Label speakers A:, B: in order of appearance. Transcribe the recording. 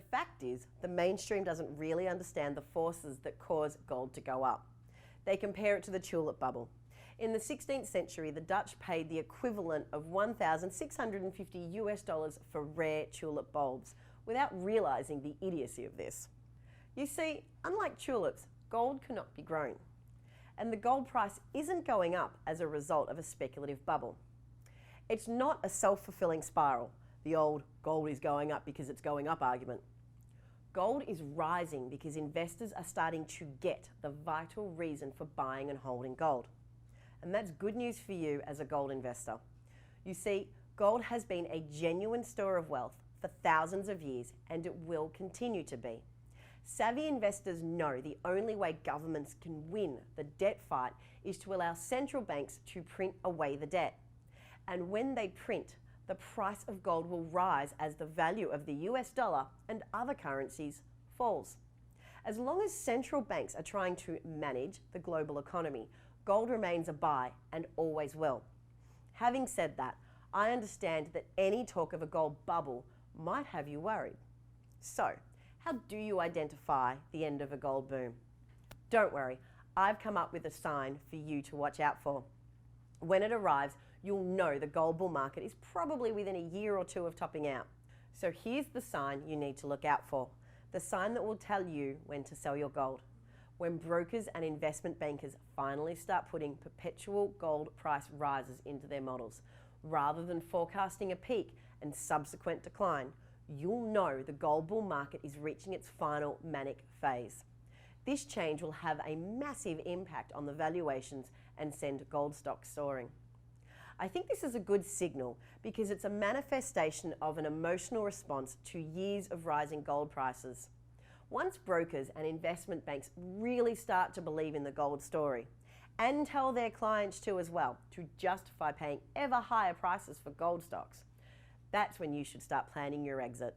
A: The fact is, the mainstream doesn't really understand the forces that cause gold to go up. They compare it to the tulip bubble. In the 16th century, the Dutch paid the equivalent of $1,650 for rare tulip bulbs, without realising the idiocy of this. You see, unlike tulips, gold cannot be grown. And the gold price isn't going up as a result of a speculative bubble. It's not a self-fulfilling spiral, the old gold is going up because it's going up argument. Gold is rising because investors are starting to get the vital reason for buying and holding gold. And that's good news for you as a gold investor. You see, gold has been a genuine store of wealth for thousands of years, and it will continue to be. Savvy investors know the only way governments can win the debt fight is to allow central banks to print away the debt. And when they print, the price of gold will rise as the value of the US dollar and other currencies falls. As long as central banks are trying to manage the global economy, gold remains a buy and always will. Having said that, I understand that any talk of a gold bubble might have you worried. So, how do you identify the end of a gold boom? Don't worry, I've come up with a sign for you to watch out for. When it arrives, you'll know the gold bull market is probably within a year or two of topping out. So here's the sign you need to look out for. The sign that will tell you when to sell your gold. When brokers and investment bankers finally start putting perpetual gold price rises into their models, rather than forecasting a peak and subsequent decline, you'll know the gold bull market is reaching its final manic phase. This change will have a massive impact on the valuations and send gold stocks soaring. I think this is a good signal because it's a manifestation of an emotional response to years of rising gold prices. Once brokers and investment banks really start to believe in the gold story, and tell their clients to as well, to justify paying ever higher prices for gold stocks, that's when you should start planning your exit.